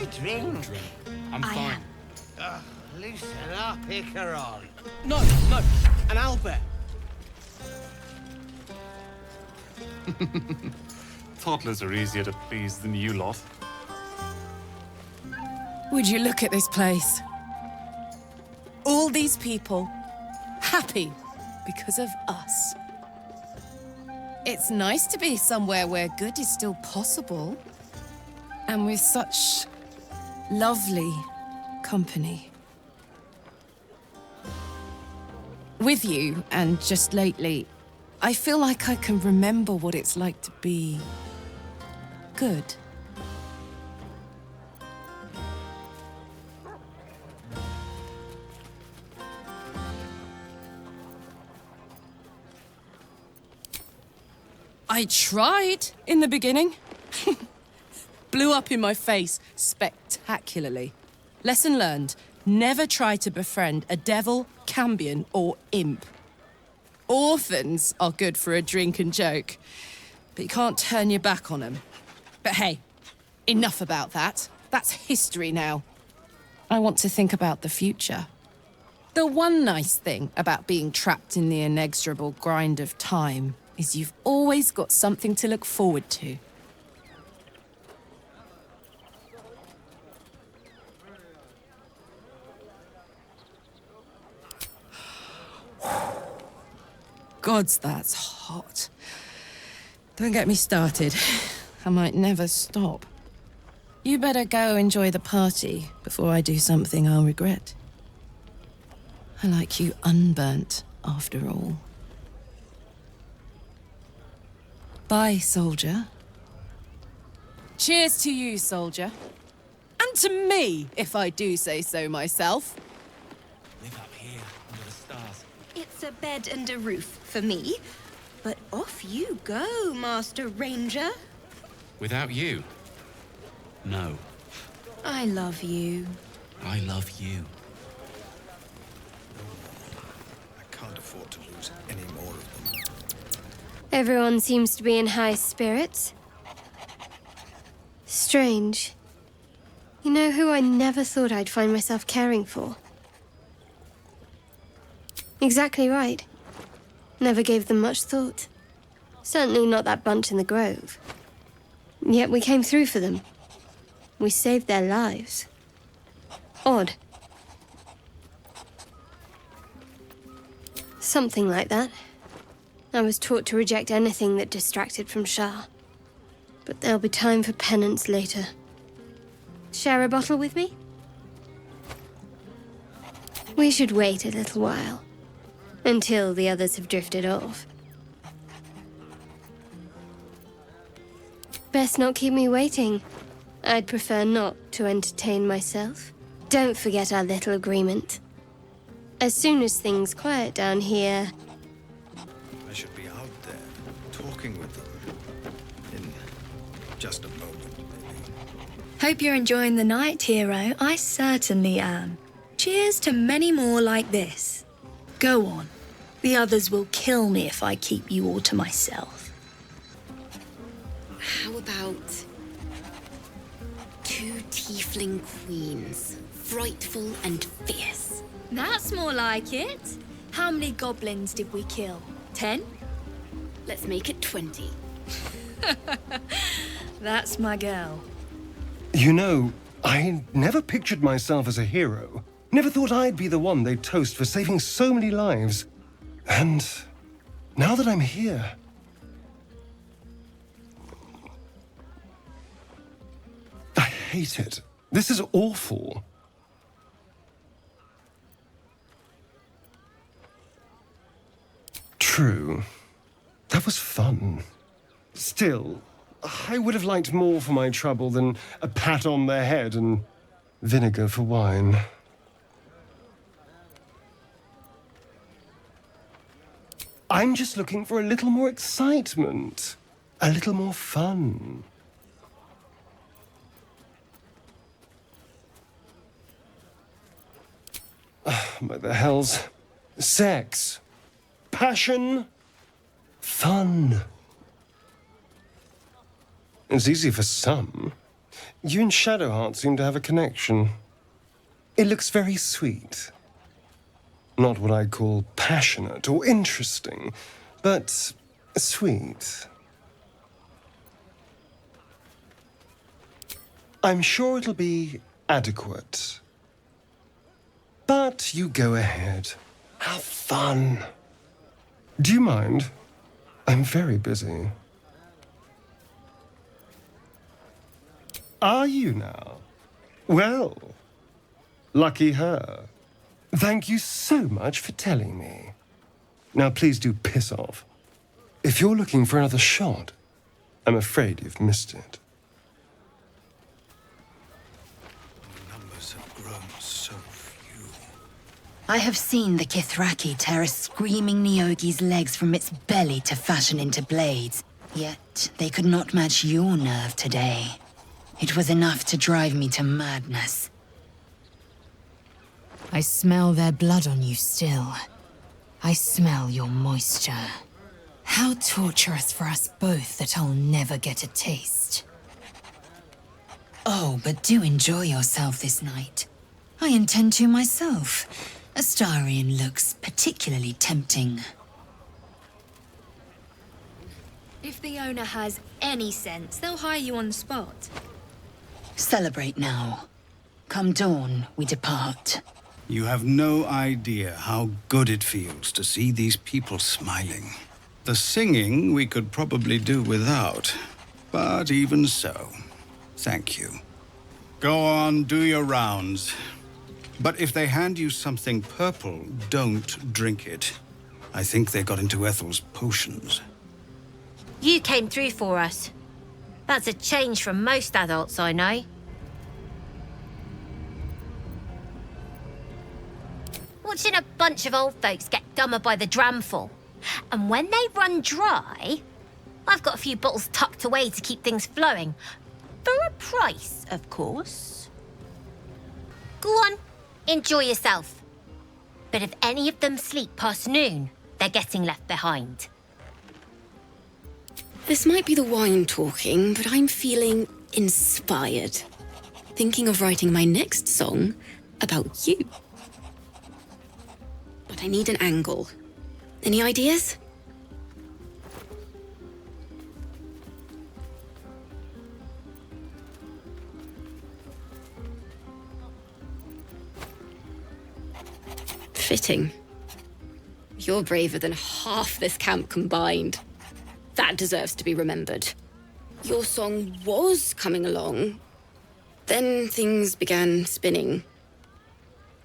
a drink? I'm fine. Loosen up, Icaron. No, an Albert. Toddlers are easier to please than you lot. Would you look at this place? All these people, happy because of us. It's nice to be somewhere where good is still possible. And with such lovely company. With you, and just lately, I feel like I can remember what it's like to be good. I tried in the beginning. Blew up in my face spectacularly. Lesson learned, never try to befriend a devil, cambion, or imp. Orphans are good for a drink and joke, but you can't turn your back on them. But hey, enough about that. That's history now. I want to think about the future. The one nice thing about being trapped in the inexorable grind of time is you've always got something to look forward to. Gods, that's hot. Don't get me started. I might never stop. You better go enjoy the party before I do something I'll regret. I like you unburnt, after all. Bye, soldier. Cheers to you, soldier. And to me, if I do say so myself. Live up here, under the stars. It's a bed and a roof for me. But off you go, Master Ranger. Without you? No. I love you. I love you. I can't afford to lose any more of them. Everyone seems to be in high spirits. Strange. You know who I never thought I'd find myself caring for? Exactly right. Never gave them much thought. Certainly not that bunch in the grove. Yet we came through for them. We saved their lives. Odd. Something like that. I was taught to reject anything that distracted from Shah. But there'll be time for penance later. Share a bottle with me? We should wait a little while. Until the others have drifted off. Best not keep me waiting. I'd prefer not to entertain myself. Don't forget our little agreement. As soon as things quiet down here... I should be out there, talking with them. In just a moment, maybe. Hope you're enjoying the night, hero. I certainly am. Cheers to many more like this. Go on. The others will kill me if I keep you all to myself. How about 2 tiefling queens, frightful and fierce? That's more like it. How many goblins did we kill? 10? Let's make it 20. That's my girl. You know, I never pictured myself as a hero. Never thought I'd be the one they'd toast for saving so many lives. And now that I'm here... I hate it. This is awful. True. That was fun. Still, I would have liked more for my trouble than a pat on the head and vinegar for wine. I'm just looking for a little more excitement, a little more fun. By the hells. Sex. Passion. Fun. It's easy for some. You and Shadowheart seem to have a connection. It looks very sweet. Not what I'd call passionate or interesting, but sweet. I'm sure it'll be adequate. But you go ahead. Have fun. Do you mind? I'm very busy. Are you now? Well, lucky her. Thank you so much for telling me. Now please do piss off. If you're looking for another shot, I'm afraid you've missed it. Numbers have grown so few. I have seen the Kithraki tear a screaming Neogi's legs from its belly to fashion into blades. Yet they could not match your nerve today. It was enough to drive me to madness. I smell their blood on you still. I smell your moisture. How torturous for us both that I'll never get a taste. Oh, but do enjoy yourself this night. I intend to myself. Astarion looks particularly tempting. If the owner has any sense, they'll hire you on the spot. Celebrate now. Come dawn, we depart. You have no idea how good it feels to see these people smiling. The singing we could probably do without, but even so, thank you. Go on, do your rounds. But if they hand you something purple, don't drink it. I think they got into Ethel's potions. You came through for us. That's a change from most adults I know. Watching a bunch of old folks get dumber by the dramful. And when they run dry, I've got a few bottles tucked away to keep things flowing. For a price, of course. Go on, enjoy yourself. But if any of them sleep past noon, they're getting left behind. This might be the wine talking, but I'm feeling inspired. Thinking of writing my next song about you. But I need an angle. Any ideas? Fitting. You're braver than half this camp combined. That deserves to be remembered. Your song was coming along. Then things began spinning.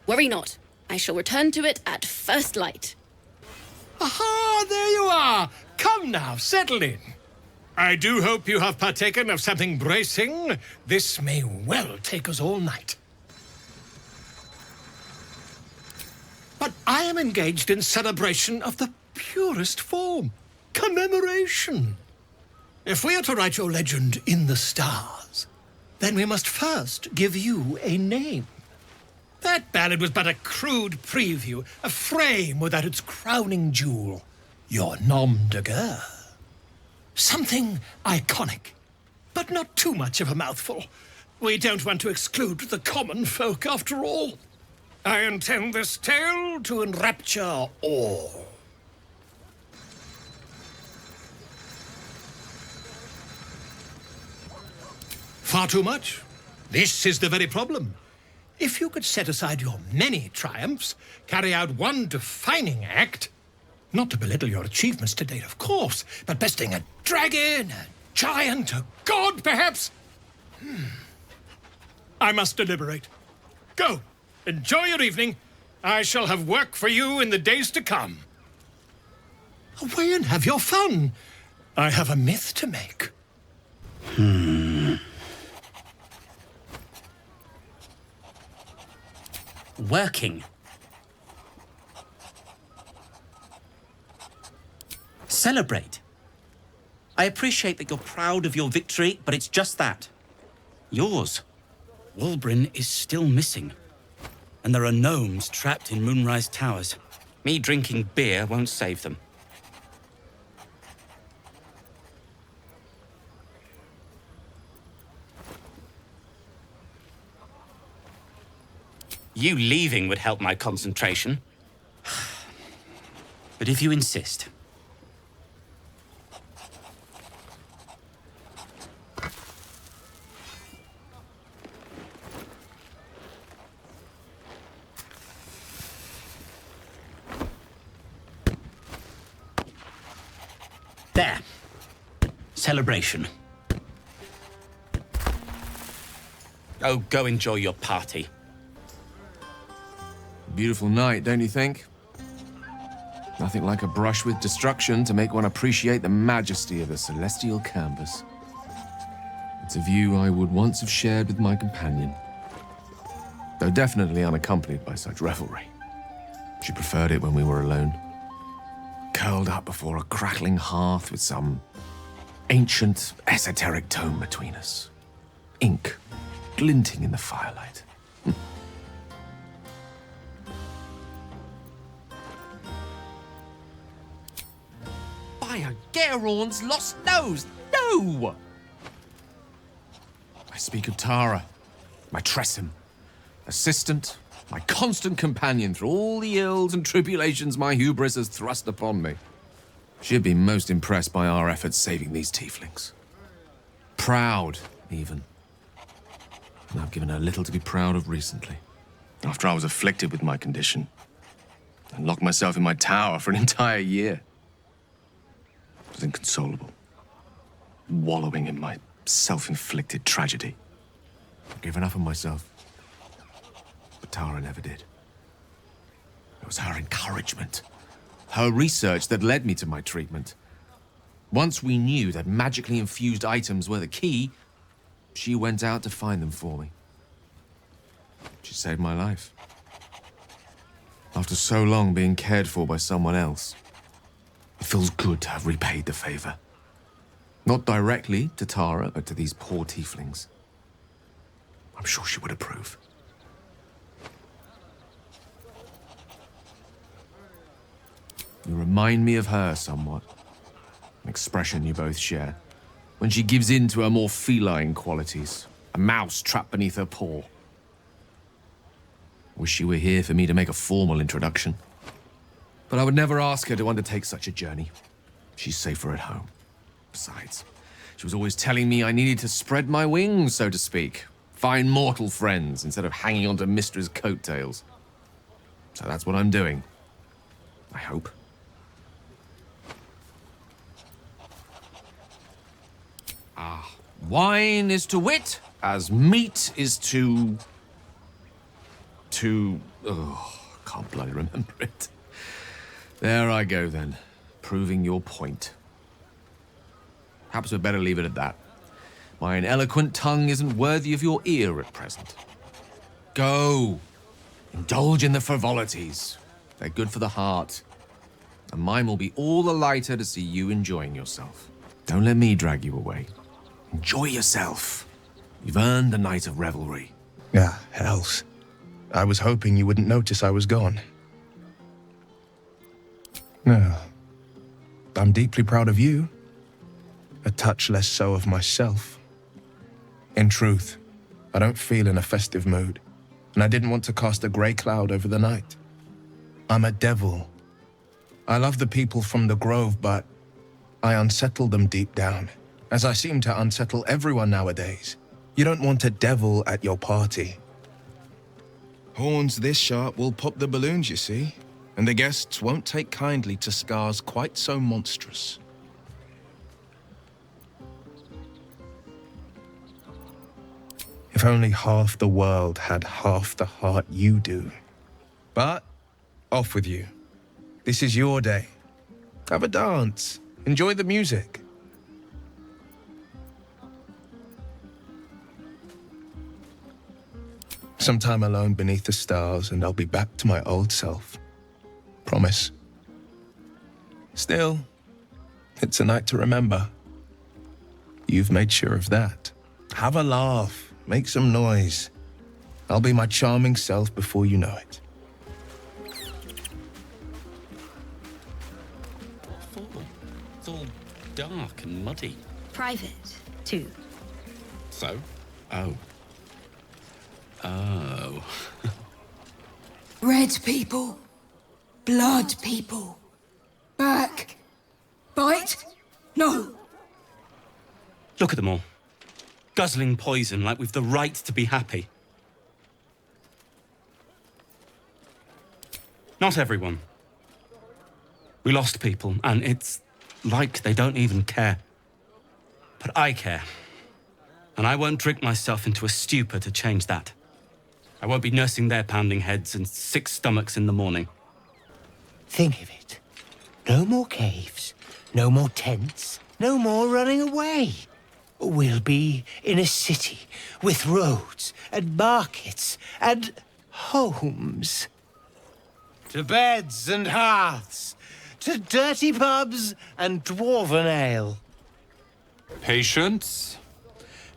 Worry not. I shall return to it at first light. Aha, there you are. Come now, settle in. I do hope you have partaken of something bracing. This may well take us all night. But I am engaged in celebration of the purest form. Commemoration. If we are to write your legend in the stars, then we must first give you a name. That ballad was but a crude preview, a frame without its crowning jewel, your nom de guerre. Something iconic, but not too much of a mouthful. We don't want to exclude the common folk after all. I intend this tale to enrapture all. Far too much? This is the very problem. If you could set aside your many triumphs, carry out one defining act, not to belittle your achievements to date, of course, but besting a dragon, a giant, a god, perhaps? I must deliberate. Go, enjoy your evening. I shall have work for you in the days to come. Away and have your fun. I have a myth to make. Working. Celebrate. I appreciate that you're proud of your victory, but it's just that. Yours. Walbrin is still missing. And there are gnomes trapped in Moonrise Towers. Me drinking beer won't save them. You leaving would help my concentration. But if you insist... There. Celebration. Oh, go enjoy your party. Beautiful night, don't you think? Nothing like a brush with destruction to make one appreciate the majesty of a celestial canvas. It's a view I would once have shared with my companion, though definitely unaccompanied by such revelry. She preferred it when we were alone, curled up before a crackling hearth with some ancient, esoteric tome between us. Ink glinting in the firelight. By a Gerorn's lost nose! No! I speak of Tara, my Tressym, assistant, my constant companion through all the ills and tribulations my hubris has thrust upon me. She'd been most impressed by our efforts saving these tieflings. Proud, even. And I've given her little to be proud of recently. After I was afflicted with my condition, and locked myself in my tower for an entire year. I was inconsolable, wallowing in my self-inflicted tragedy. I've given up on myself, but Tara never did. It was her encouragement, her research that led me to my treatment. Once we knew that magically infused items were the key, she went out to find them for me. She saved my life. After so long being cared for by someone else, it feels good to have repaid the favor. Not directly to Tara, but to these poor tieflings. I'm sure she would approve. You remind me of her somewhat. An expression you both share. When she gives in to her more feline qualities. A mouse trapped beneath her paw. Wish she were here for me to make a formal introduction. But I would never ask her to undertake such a journey. She's safer at home. Besides, she was always telling me I needed to spread my wings, so to speak. Find mortal friends instead of hanging onto Mistra's coattails. So that's what I'm doing. I hope. Wine is to wit, as meat is to... Oh, can't bloody remember it. There I go then, proving your point. Perhaps we'd better leave it at that. My ineloquent tongue isn't worthy of your ear at present. Go, indulge in the frivolities. They're good for the heart. And mine will be all the lighter to see you enjoying yourself. Don't let me drag you away. Enjoy yourself. You've earned a night of revelry. Ah, hells. I was hoping you wouldn't notice I was gone. No. I'm deeply proud of you. A touch less so of myself. In truth, I don't feel in a festive mood, and I didn't want to cast a grey cloud over the night. I'm a devil. I love the people from the Grove, but I unsettle them deep down, as I seem to unsettle everyone nowadays. You don't want a devil at your party. Horns this sharp will pop the balloons, you see, and the guests won't take kindly to scars quite so monstrous. If only half the world had half the heart you do. But, off with you. This is your day. Have a dance. Enjoy the music. Some time alone beneath the stars, and I'll be back to my old self. Promise. Still, it's a night to remember. You've made sure of that. Have a laugh. Make some noise. I'll be my charming self before you know it. It's all dark and muddy. Private, too. So? Oh. Oh. Red people. Blood people. Back. Bite? No. Look at them all. Guzzling poison like we've the right to be happy. Not everyone. We lost people, and it's like they don't even care. But I care. And I won't drink myself into a stupor to change that. I won't be nursing their pounding heads and sick stomachs in the morning. Think of it. No more caves, no more tents, no more running away. We'll be in a city with roads and markets and homes. To beds and hearths, to dirty pubs and dwarven ale. Patience?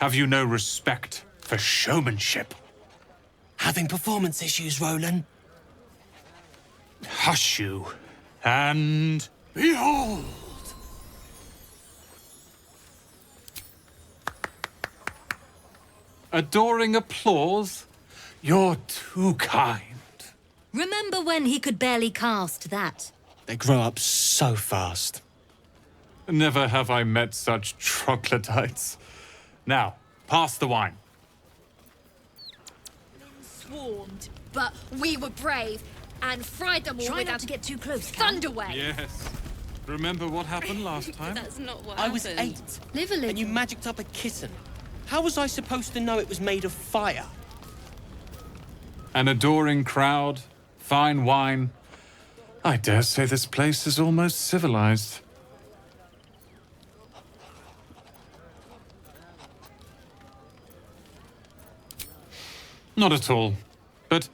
Have you no respect for showmanship? Having performance issues, Roland? Hush you, and behold! Adoring applause? You're too kind. Remember when he could barely cast that? They grow up so fast. Never have I met such troglodytes. Now, pass the wine. Swarmed, but we were brave and fried them all Try with not our to get too close, Cal. Thunderwave. Yes. Remember what happened last time? That's not what I was happened. 8. Live a little. And you magicked up a kitten. How was I supposed to know it was made of fire? An adoring crowd, fine wine. I dare say this place is almost civilized. Not at all. But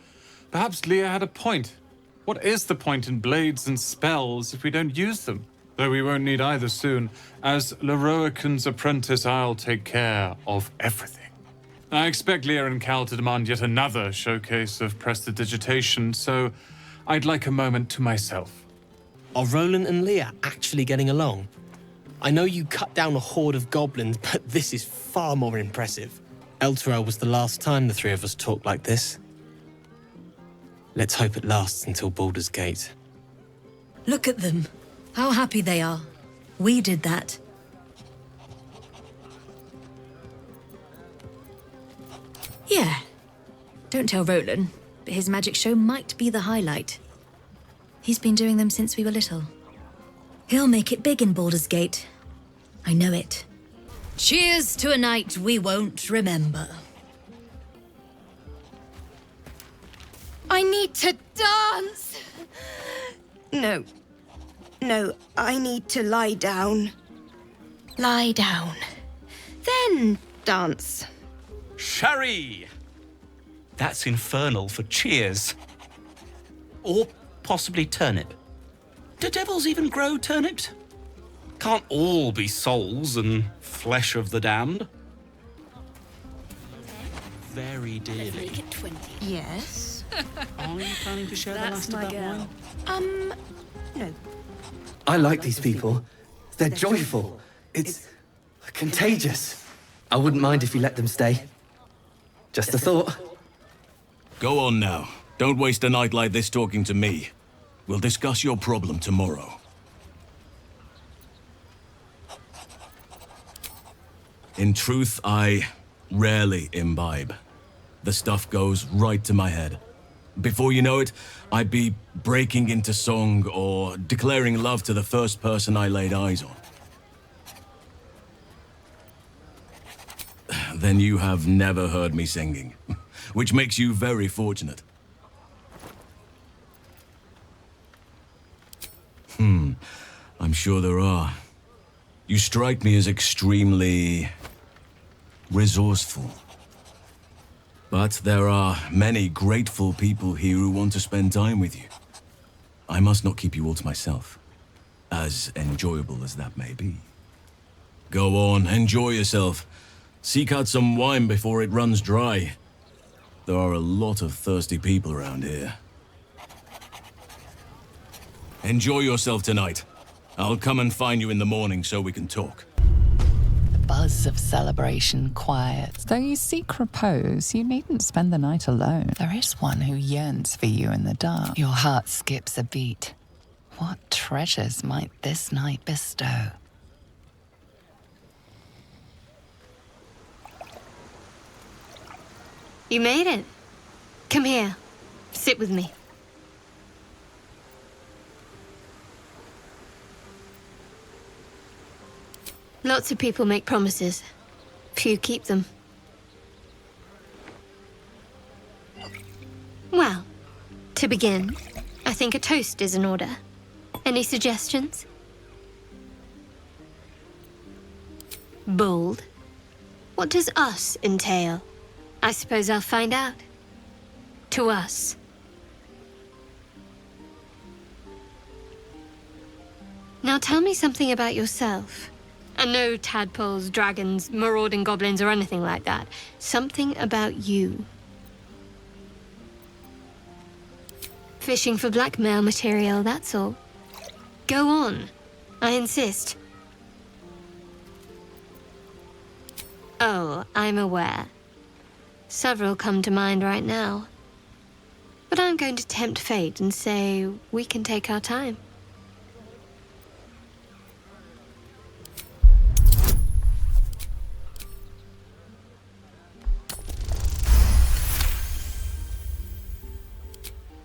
perhaps Leah had a point. What is the point in blades and spells if we don't use them? Though we won't need either soon. As Leroican's apprentice, I'll take care of everything. I expect Leah and Cal to demand yet another showcase of prestidigitation, so I'd like a moment to myself. Are Roland and Leah actually getting along? I know you cut down a horde of goblins, but this is far more impressive. Elturel was the last time the three of us talked like this. Let's hope it lasts until Baldur's Gate. Look at them. How happy they are. We did that. Yeah. Don't tell Roland, but his magic show might be the highlight. He's been doing them since we were little. He'll make it big in Baldur's Gate. I know it. Cheers to a night we won't remember. I need to dance! No. No, I need to lie down. Lie down. Then dance. Sherry! That's infernal for cheers. Or possibly turnip. Do devils even grow turnips? Can't all be souls and flesh of the damned. Very dearly. Make it 20. Yes? Are you planning to share the last of that wine? No. I like these people. They're joyful. It's contagious. I wouldn't mind if you let them stay. Just a thought. Go on now. Don't waste a night like this talking to me. We'll discuss your problem tomorrow. In truth, I rarely imbibe. The stuff goes right to my head. Before you know it, I'd be breaking into song or declaring love to the first person I laid eyes on. Then you have never heard me singing, which makes you very fortunate. I'm sure there are. You strike me as extremely resourceful. But there are many grateful people here who want to spend time with you. I must not keep you all to myself, as enjoyable as that may be. Go on, enjoy yourself. Seek out some wine before it runs dry. There are a lot of thirsty people around here. Enjoy yourself tonight. I'll come and find you in the morning so we can talk. buzz of celebration quiet. Though you seek repose, you needn't spend the night alone. There is one who yearns for you in the dark. Your heart skips a beat. What treasures might this night bestow? You made it. Come here. Sit with me. Lots of people make promises. Few keep them. Well, to begin, I think a toast is in order. Any suggestions? Bold. What does us entail? I suppose I'll find out. To us. Now tell me something about yourself. And no tadpoles, dragons, marauding goblins, or anything like that. Something about you. Fishing for blackmail material, that's all. Go on. I insist. Oh, I'm aware. Several come to mind right now. But I'm going to tempt fate and say we can take our time.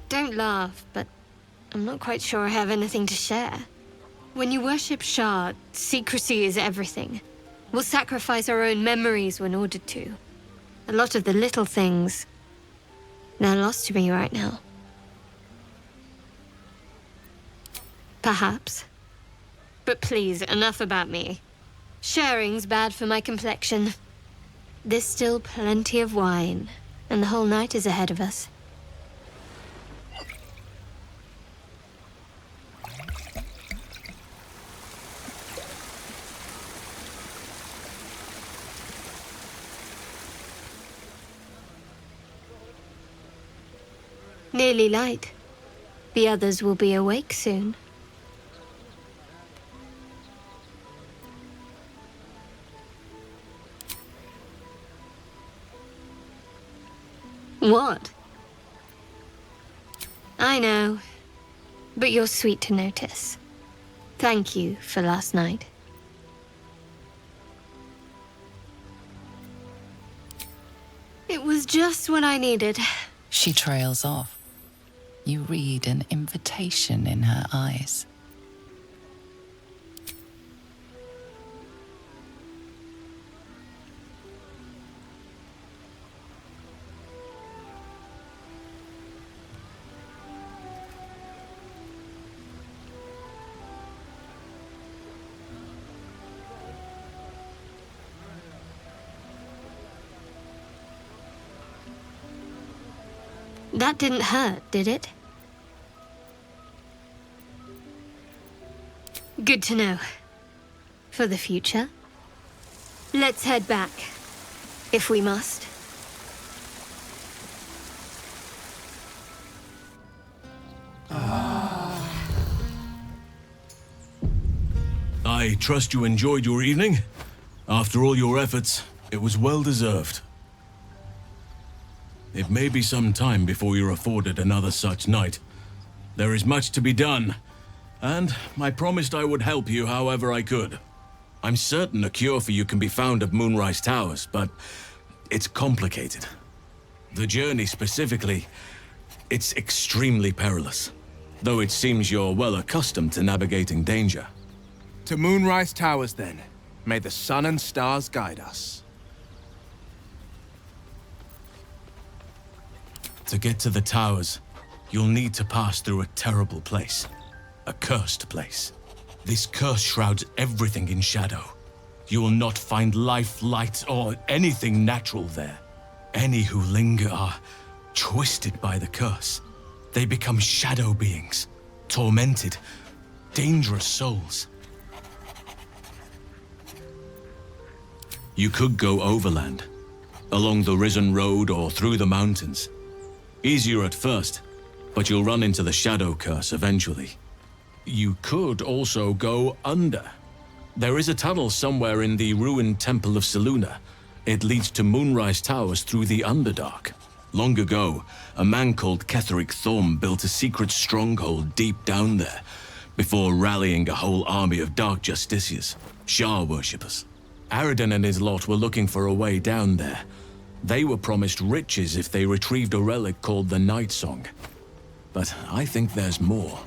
Don't laugh, but I'm not quite sure I have anything to share. When you worship Shah, secrecy is everything. We'll sacrifice our own memories when ordered to. A lot of the little things, they're lost to me right now. Perhaps. But please, enough about me. Sharing's bad for my complexion. There's still plenty of wine, and the whole night is ahead of us. Nearly light. The others will be awake soon. What? I know, but you're sweet to notice. Thank you for last night. It was just what I needed. She trails off. You read an invitation in her eyes. That didn't hurt, did it? Good to know. For the future. Let's head back, if we must. I trust you enjoyed your evening. After all your efforts, it was well deserved. It may be some time before you're afforded another such night. There is much to be done, and I promised I would help you however I could. I'm certain a cure for you can be found at Moonrise Towers, but it's complicated. The journey specifically, it's extremely perilous, though it seems you're well accustomed to navigating danger. To Moonrise Towers, then. May the sun and stars guide us. To get to the towers, you'll need to pass through a terrible place. A cursed place. This curse shrouds everything in shadow. You will not find life, light, or anything natural there. Any who linger are twisted by the curse. They become shadow beings, tormented, dangerous souls. You could go overland, along the Risen Road or through the mountains. Easier at first, but you'll run into the shadow curse eventually. You could also go under, There is a tunnel somewhere in the ruined Temple of Selûne. It leads to Moonrise Towers through the Underdark. Long ago, a man called Ketheric Thorm built a secret stronghold deep down there, before rallying a whole army of Dark Justiciars, Shah worshippers. Aradin and his lot were looking for a way down there. They were promised riches if they retrieved a relic called the Night Song. But I think there's more.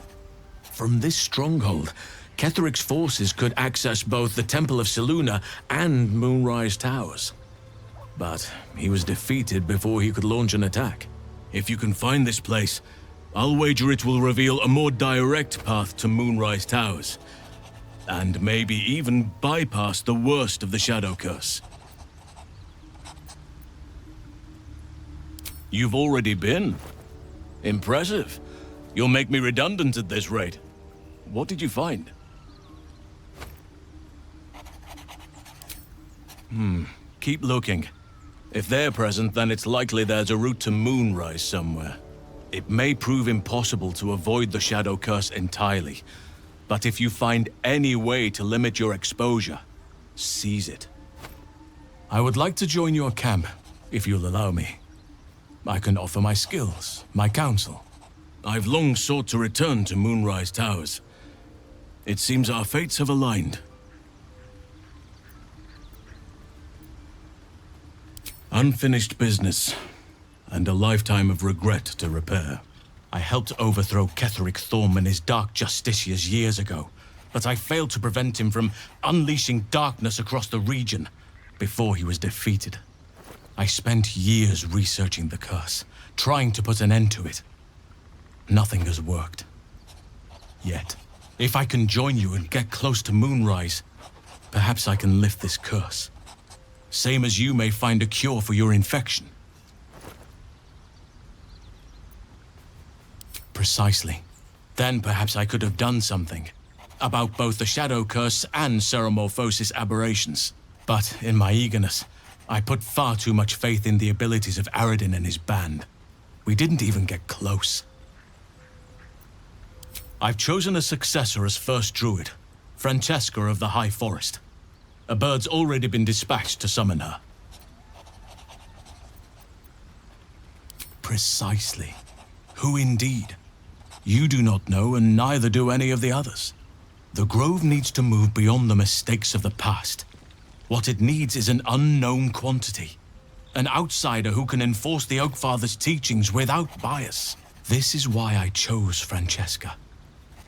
From this stronghold, Ketheric's forces could access both the Temple of Selûne and Moonrise Towers. But he was defeated before he could launch an attack. If you can find this place, I'll wager it will reveal a more direct path to Moonrise Towers. And maybe even bypass the worst of the Shadow Curse. You've already been. Impressive. You'll make me redundant at this rate. What did you find? Keep looking. If they're present, then it's likely there's a route to Moonrise somewhere. It may prove impossible to avoid the Shadow Curse entirely, but if you find any way to limit your exposure, seize it. I would like to join your camp, if you'll allow me. I can offer my skills, my counsel. I've long sought to return to Moonrise Towers. It seems our fates have aligned. Unfinished business, and a lifetime of regret to repair. I helped overthrow Ketheric Thorm and his Dark Justiciars years ago, but I failed to prevent him from unleashing darkness across the region before he was defeated. I spent years researching the curse, trying to put an end to it. Nothing has worked. Yet, if I can join you and get close to Moonrise, perhaps I can lift this curse. Same as you may find a cure for your infection. Precisely. Then perhaps I could have done something about both the Shadow Curse and Ceremorphosis aberrations. But in my eagerness, I put far too much faith in the abilities of Aradin and his band. We didn't even get close. I've chosen a successor as first druid, Francesca of the High Forest. A bird's already been dispatched to summon her. Precisely. Who indeed? You do not know, and neither do any of the others. The Grove needs to move beyond the mistakes of the past. What it needs is an unknown quantity. An outsider who can enforce the Oakfather's teachings without bias. This is why I chose Francesca.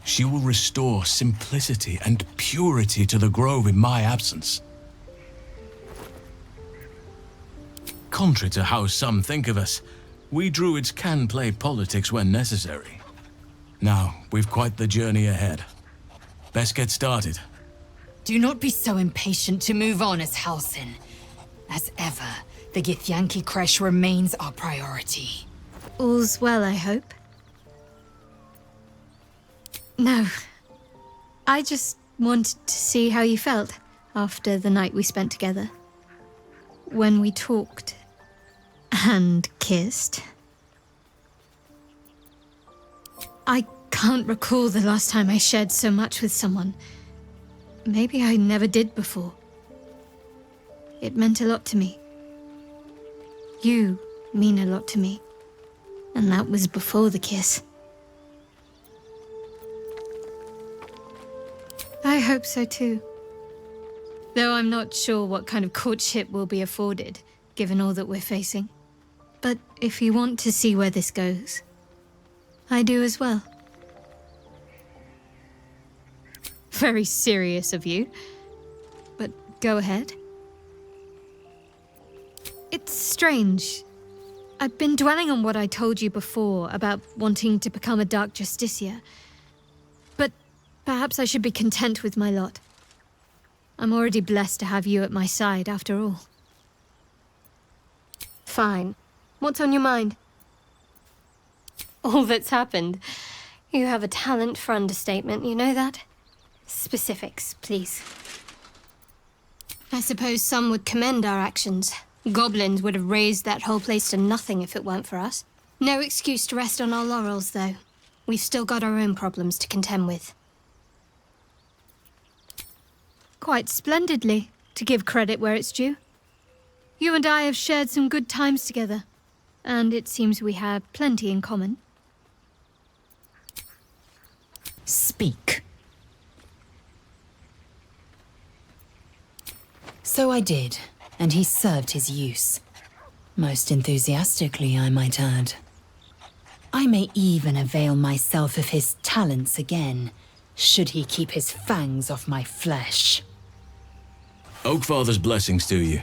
She will restore simplicity and purity to the Grove in my absence. Contrary to how some think of us, we druids can play politics when necessary. Now, we've quite the journey ahead. Best get started. Do not be so impatient to move on as Halsin. As ever, the Githyanki Kresh remains our priority. All's well, I hope. No. I just wanted to see how you felt after the night we spent together. When we talked and kissed. I can't recall the last time I shared so much with someone. Maybe I never did before. It meant a lot to me. You mean a lot to me. And that was before the kiss. I hope so too. Though I'm not sure what kind of courtship we'll be afforded, given all that we're facing. But if you want to see where this goes, I do as well. Very serious of you, but go ahead. It's strange. I've been dwelling on what I told you before about wanting to become a Dark Justiciar. But perhaps I should be content with my lot. I'm already blessed to have you at my side, after all. Fine. What's on your mind? All that's happened. You have a talent for understatement, you know that? Specifics, please. I suppose some would commend our actions. Goblins would have razed that whole place to nothing if it weren't for us. No excuse to rest on our laurels, though. We've still got our own problems to contend with. Quite splendidly, to give credit where it's due. You and I have shared some good times together, and it seems we have plenty in common. Speak. So I did, and he served his use. Most enthusiastically, I might add. I may even avail myself of his talents again, should he keep his fangs off my flesh. Oakfather's blessings to you.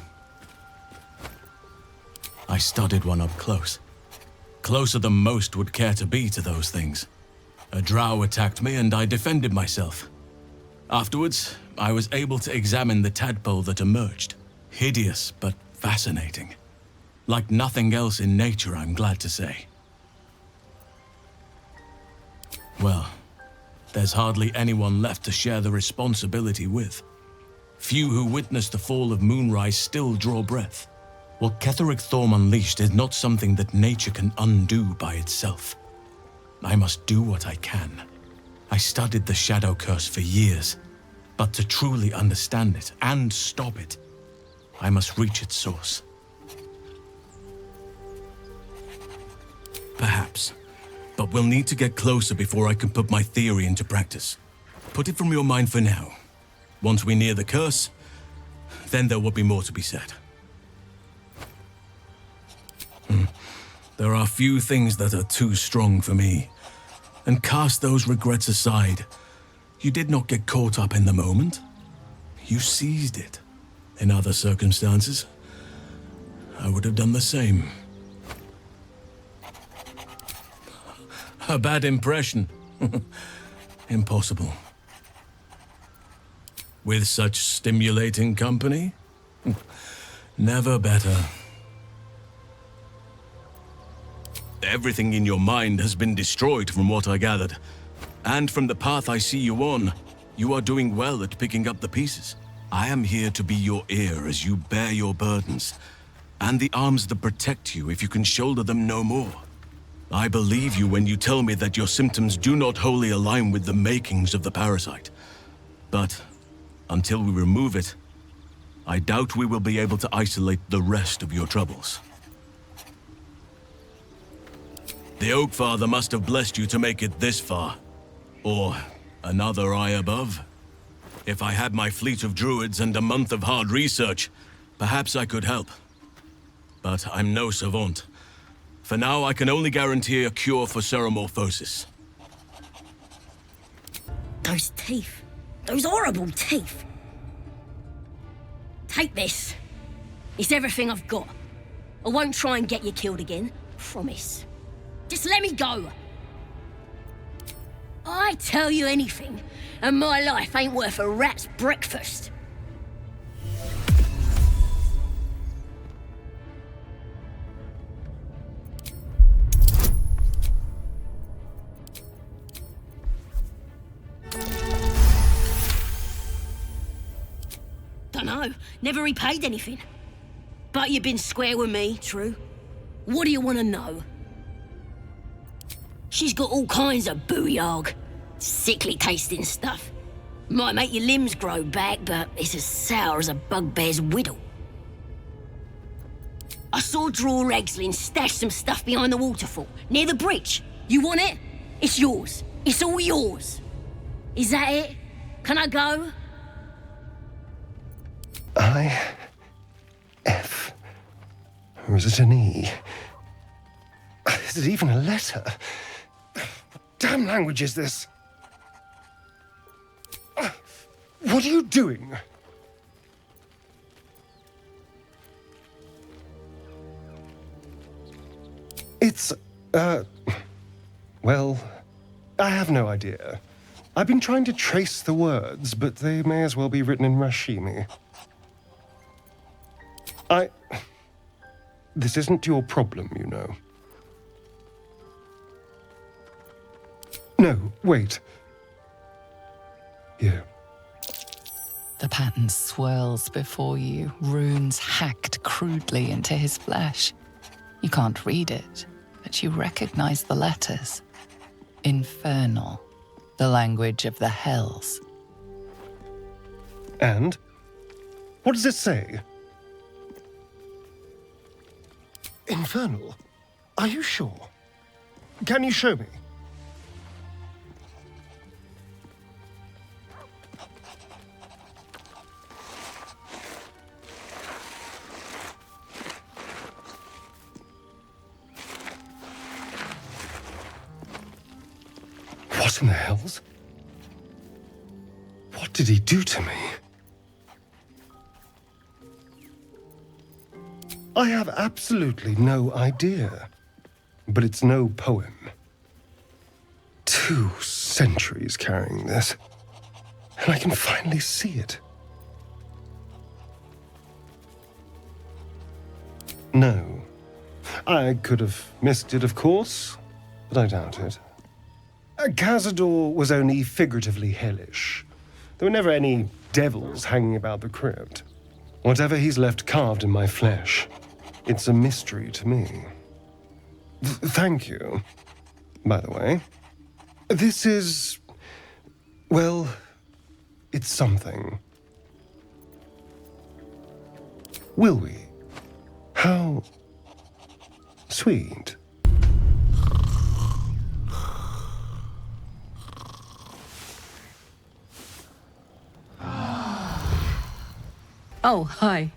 I studied one up close. Closer than most would care to be to those things. A drow attacked me and I defended myself. Afterwards, I was able to examine the tadpole that emerged. Hideous, but fascinating. Like nothing else in nature, I'm glad to say. Well, there's hardly anyone left to share the responsibility with. Few who witnessed the fall of Moonrise still draw breath. What Ketheric Thorm unleashed is not something that nature can undo by itself. I must do what I can. I studied the Shadow Curse for years, but to truly understand it and stop it, I must reach its source. Perhaps, but we'll need to get closer before I can put my theory into practice. Put it from your mind for now. Once we near the curse, then there will be more to be said. There are few things that are too strong for me. And cast those regrets aside. You did not get caught up in the moment. You seized it. In other circumstances, I would have done the same. A bad impression. Impossible. With such stimulating company? Never better. Everything in your mind has been destroyed from what I gathered. And from the path I see you on, you are doing well at picking up the pieces. I am here to be your ear as you bear your burdens, and the arms that protect you if you can shoulder them no more. I believe you when you tell me that your symptoms do not wholly align with the makings of the parasite. But until we remove it, I doubt we will be able to isolate the rest of your troubles. The Oakfather must have blessed you to make it this far. Or another eye above. If I had my fleet of druids and a month of hard research, perhaps I could help. But I'm no savant. For now, I can only guarantee a cure for ceremorphosis. Those teeth. Those horrible teeth. Take this. It's everything I've got. I won't try and get you killed again. Promise. Just let me go. I tell you anything, and my life ain't worth a rat's breakfast. Dunno, never repaid anything. But you've been square with me, true? What do you want to know? She's got all kinds of booyarg. Sickly tasting stuff. Might make your limbs grow back, but it's as sour as a bugbear's whittle. I saw Draw Egslin stash some stuff behind the waterfall, near the bridge. You want it? It's yours. It's all yours. Is that it? Can I go? I-F. Or is it an E? Is it even a letter? What damn language is this? What are you doing? It's, well, I have no idea. I've been trying to trace the words, but they may as well be written in Rashimi. This isn't your problem, you know. No, wait. Here. The pattern swirls before you, runes hacked crudely into his flesh. You can't read it, but you recognize the letters. Infernal, the language of the hells. And? What does it say? Infernal? Are you sure? Can you show me? What in the hells? What did he do to me? I have absolutely no idea. But it's no poem. 2 centuries carrying this. And I can finally see it. No. I could have missed it, of course, but I doubt it. Cazador was only figuratively hellish. There were never any devils hanging about the crypt. Whatever he's left carved in my flesh, it's a mystery to me. Thank you, by the way. This is... well, it's something. Will we? How sweet. Oh, hi.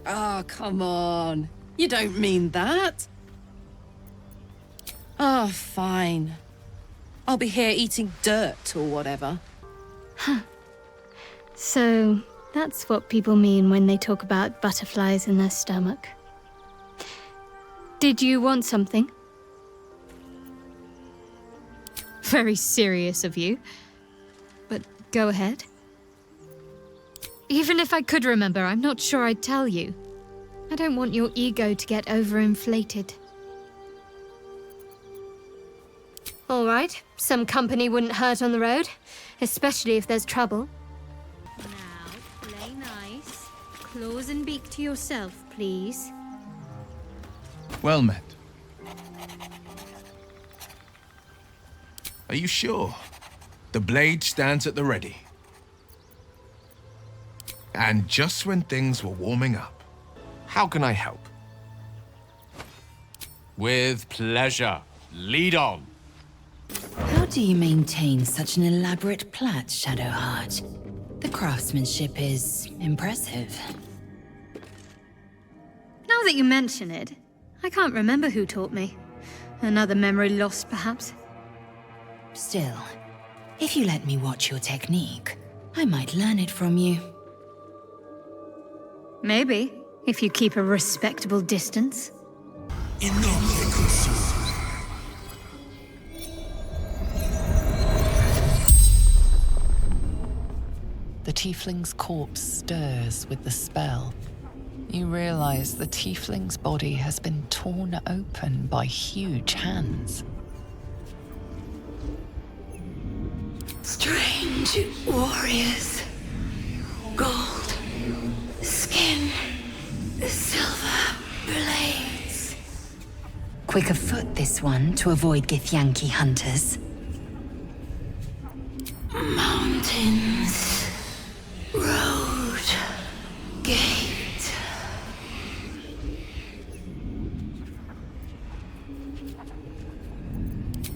Oh, come on. You don't mean that. Oh, fine. I'll be here eating dirt or whatever. So, that's what people mean when they talk about butterflies in their stomach. Did you want something? Very serious of you. But go ahead. Even if I could remember, I'm not sure I'd tell you. I don't want your ego to get overinflated. All right, some company wouldn't hurt on the road, especially if there's trouble. Now, play nice. Claws and beak to yourself, please. Well met. Are you sure? The blade stands at the ready. And just when things were warming up. How can I help? With pleasure. Lead on. How do you maintain such an elaborate plait, Shadowheart? The craftsmanship is impressive. Now that you mention it, I can't remember who taught me. Another memory lost, perhaps. Still, if you let me watch your technique, I might learn it from you. Maybe, if you keep a respectable distance. The tiefling's corpse stirs with the spell. You realize the tiefling's body has been torn open by huge hands. Strange warriors. Gold. Skin. Silver blades. Quick of foot, this one, to avoid Githyanki hunters. Mountains. Road. Gate.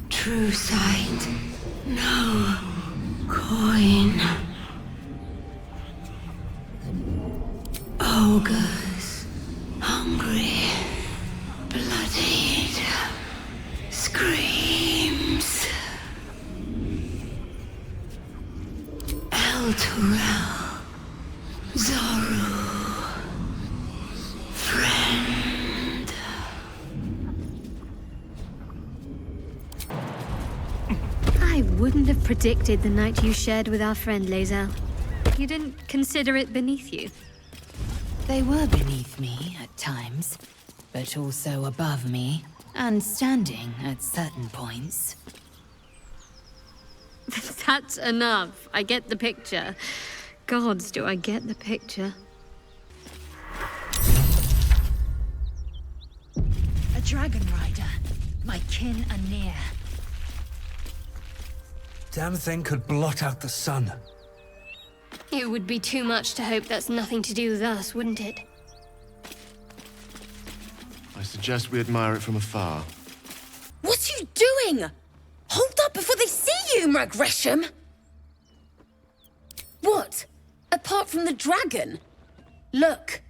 True sight. No coin. Ogres. Hungry. Bloodied. Screams. Elturel. Zoru. Friend. I wouldn't have predicted the night you shared with our friend Lae'zel. You didn't consider it beneath you. They were beneath me at times, but also above me, and standing at certain points. That's enough. I get the picture. Gods, do I get the picture. A dragon rider. My kin are near. Damn thing could blot out the sun. It would be too much to hope that's nothing to do with us, wouldn't it? I suggest we admire it from afar. What are you doing? Hold up before they see you, Gresham! What? Apart from the dragon? Look.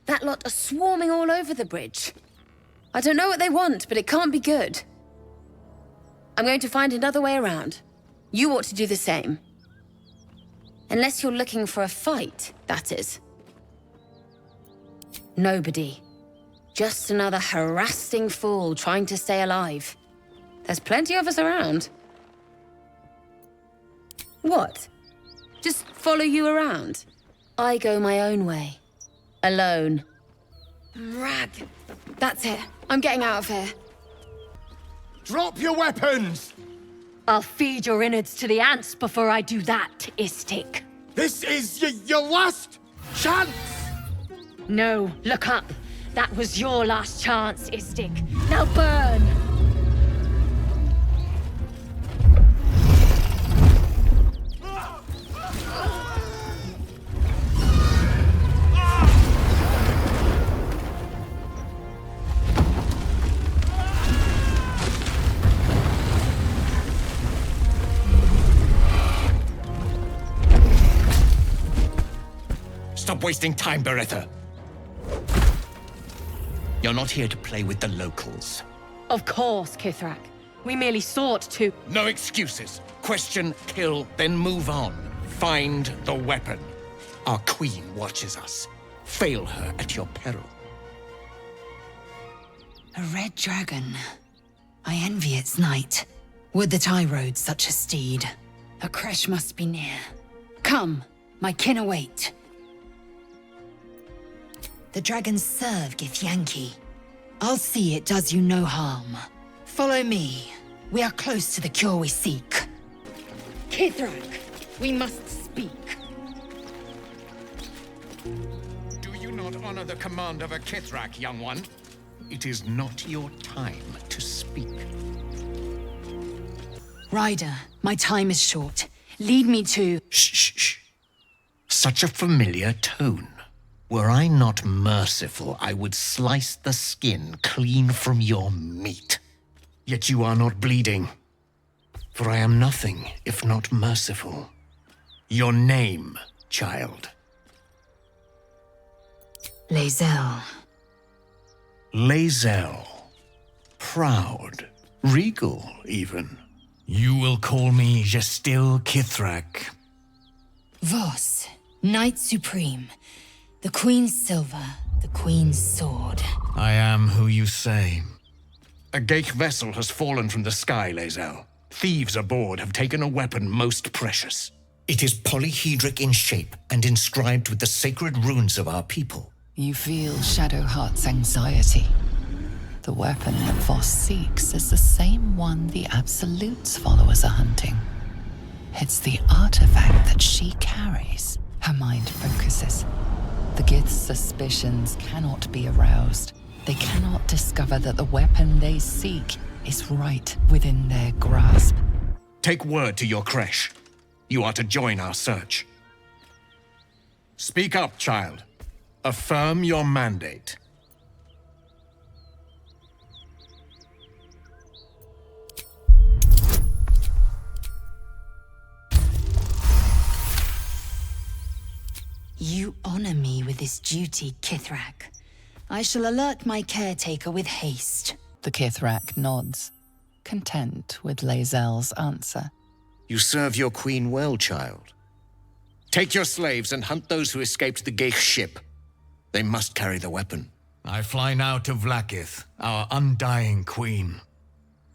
That lot are swarming all over the bridge. I don't know what they want, but it can't be good. I'm going to find another way around. You ought to do the same. Unless you're looking for a fight, that is. Nobody. Just another harassing fool trying to stay alive. There's plenty of us around. What? Just follow you around? I go my own way. Alone. Rag. That's it. I'm getting out of here. Drop your weapons! I'll feed your innards to the ants before I do that, Istik. This is your last chance! No, look up. That was your last chance, Istik. Now burn! Stop wasting time, Beretta. You're not here to play with the locals. Of course, Kithrak. We merely sought to... No excuses. Question, kill, then move on. Find the weapon. Our queen watches us. Fail her at your peril. A red dragon. I envy its knight. Would that I rode such a steed. A crash must be near. Come, my kin await. The dragons serve Githyanki. I'll see it does you no harm. Follow me. We are close to the cure we seek. Kithrak, we must speak. Do you not honor the command of a Kithrak, young one? It is not your time to speak. Ryder, my time is short. Lead me to... Shh. Such a familiar tone. Were I not merciful, I would slice the skin clean from your meat. Yet you are not bleeding. For I am nothing if not merciful. Your name, child. Lae'zel. Lae'zel. Proud. Regal, even. You will call me Gestil Kithrak. Voss, Knight Supreme. The Queen's silver, the Queen's sword. I am who you say. A Geich vessel has fallen from the sky, Lae'zel. Thieves aboard have taken a weapon most precious. It is polyhedric in shape and inscribed with the sacred runes of our people. You feel Shadowheart's anxiety. The weapon that Voss seeks is the same one the Absolute's followers are hunting. It's the artifact that she carries. Her mind focuses. The Gith's suspicions cannot be aroused. They cannot discover that the weapon they seek is right within their grasp. Take word to your creche. You are to join our search. Speak up, child. Affirm your mandate. You honor me with this duty, Kithrak. I shall alert my caretaker with haste. The Kithrak nods, content with Lae'zel's answer. You serve your queen well, child. Take your slaves and hunt those who escaped the Geich ship. They must carry the weapon. I fly now to Vlaakith, our undying queen.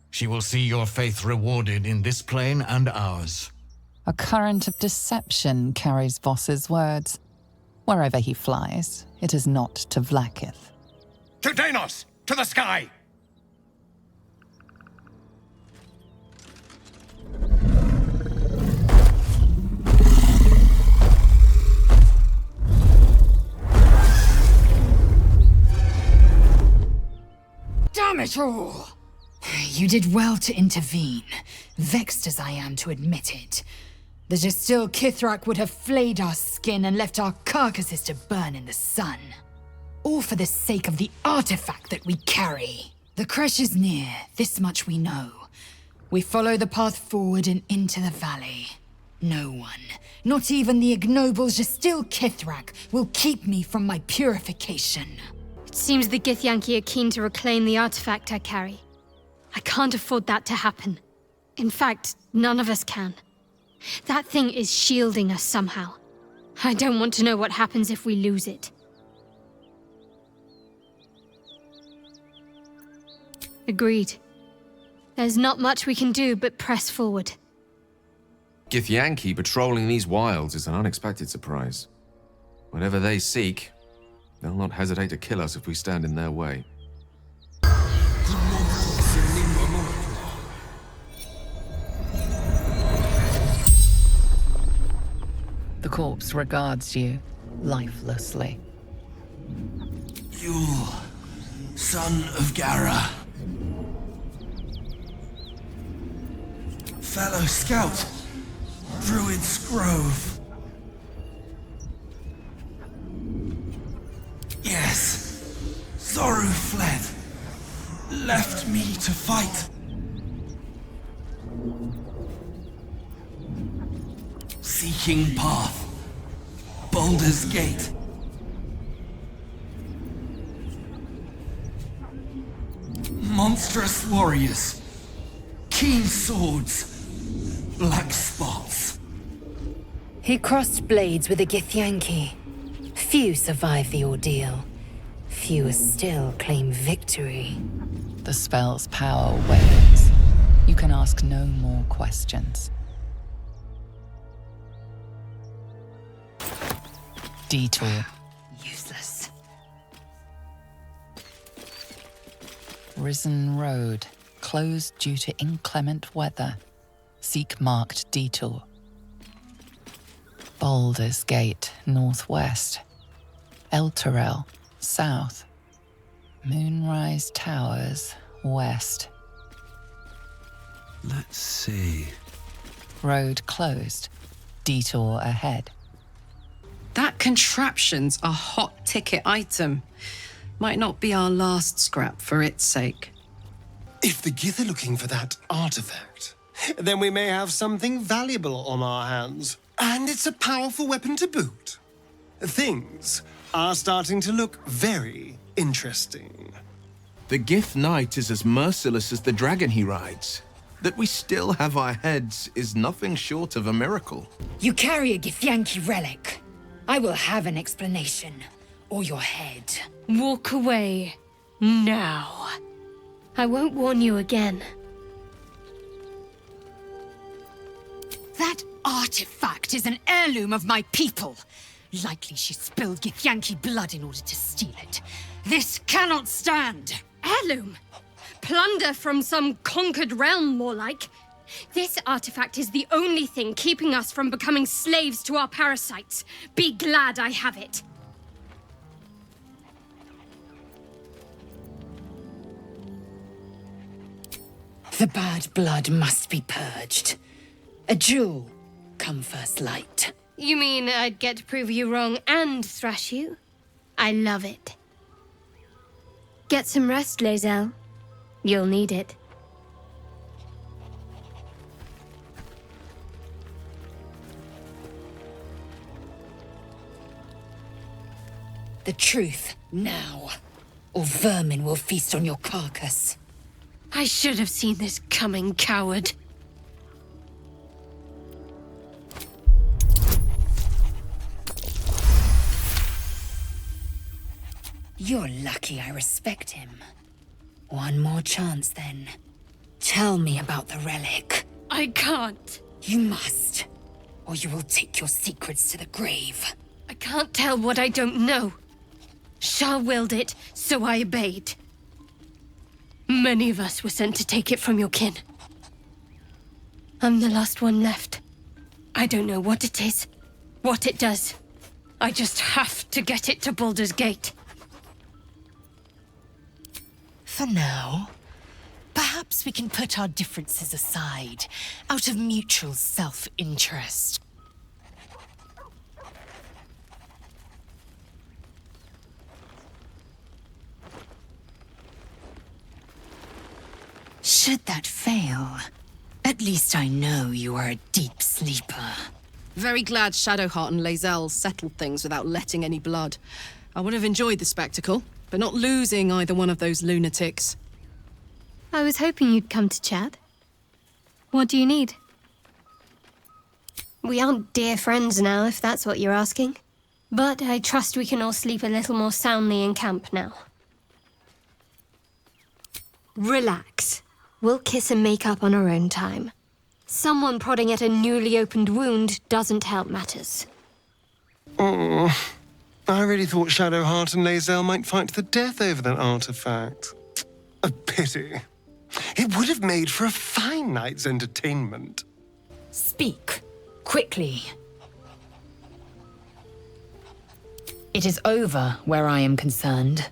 She will see your faith rewarded in this plane and ours. A current of deception carries Voss's words. Wherever he flies, it is not to Vlaakith. To Danos! To the sky! Damn it all! You did well to intervene, vexed as I am to admit it. The Gestil Kithrak would have flayed our skin and left our carcasses to burn in the sun. All for the sake of the artifact that we carry. The creche is near, this much we know. We follow the path forward and into the valley. No one, not even the ignoble Gestil Kithrak, will keep me from my purification. It seems the Githyanki are keen to reclaim the artifact I carry. I can't afford that to happen. In fact, none of us can. That thing is shielding us somehow. I don't want to know what happens if we lose it. Agreed. There's not much we can do but press forward. Githyanki patrolling these wilds is an unexpected surprise. Whatever they seek, they'll not hesitate to kill us if we stand in their way. The corpse regards you lifelessly. Yule, son of Gara. Fellow scout, Druid's Grove. Yes, Zoru fled, left me to fight. Seeking path, Baldur's Gate. Monstrous warriors, keen swords, black spots. He crossed blades with a Githyanki. Few survive the ordeal. Fewer still claim victory. The spell's power wanes. You can ask no more questions. Detour. Useless. Risen Road, closed due to inclement weather. Seek marked detour. Baldur's Gate, northwest. Elturel, south. Moonrise Towers, west. Let's see. Road closed. Detour ahead. That contraption's a hot ticket item. Might not be our last scrap for its sake. If the Gith are looking for that artifact, then we may have something valuable on our hands. And it's a powerful weapon to boot. Things are starting to look very interesting. The Gith Knight is as merciless as the dragon he rides. That we still have our heads is nothing short of a miracle. You carry a Githyanki relic. I will have an explanation. Or your head. Walk away. Now. I won't warn you again. That artifact is an heirloom of my people. Likely she spilled Githyanki blood in order to steal it. This cannot stand. Heirloom? Plunder from some conquered realm, more like. This artifact is the only thing keeping us from becoming slaves to our parasites. Be glad I have it. The bad blood must be purged. A jewel come first light. You mean I'd get to prove you wrong and thrash you? I love it. Get some rest, Lae'zel. You'll need it. The truth, now. Or vermin will feast on your carcass. I should have seen this coming, coward. You're lucky I respect him. One more chance, then. Tell me about the relic. I can't. You must, or you will take your secrets to the grave. I can't tell what I don't know. Shah willed it, so I obeyed. Many of us were sent to take it from your kin. I'm the last one left. I don't know what it is, what it does. I just have to get it to Baldur's Gate. For now, perhaps perhaps we can put our differences aside, out of mutual self-interest. Should that fail, at least I know you are a deep sleeper. Very glad Shadowheart and Lae'zel settled things without letting any blood. I would have enjoyed the spectacle, but not losing either one of those lunatics. I was hoping you'd come to chat. What do you need? We aren't dear friends now, if that's what you're asking. But I trust we can all sleep a little more soundly in camp now. Relax. We'll kiss and make up on our own time. Someone prodding at a newly opened wound doesn't help matters. Oh, I really thought Shadowheart and Lae'zel might fight to the death over that artifact. A pity. It would have made for a fine night's entertainment. Speak, quickly. It is over where I am concerned.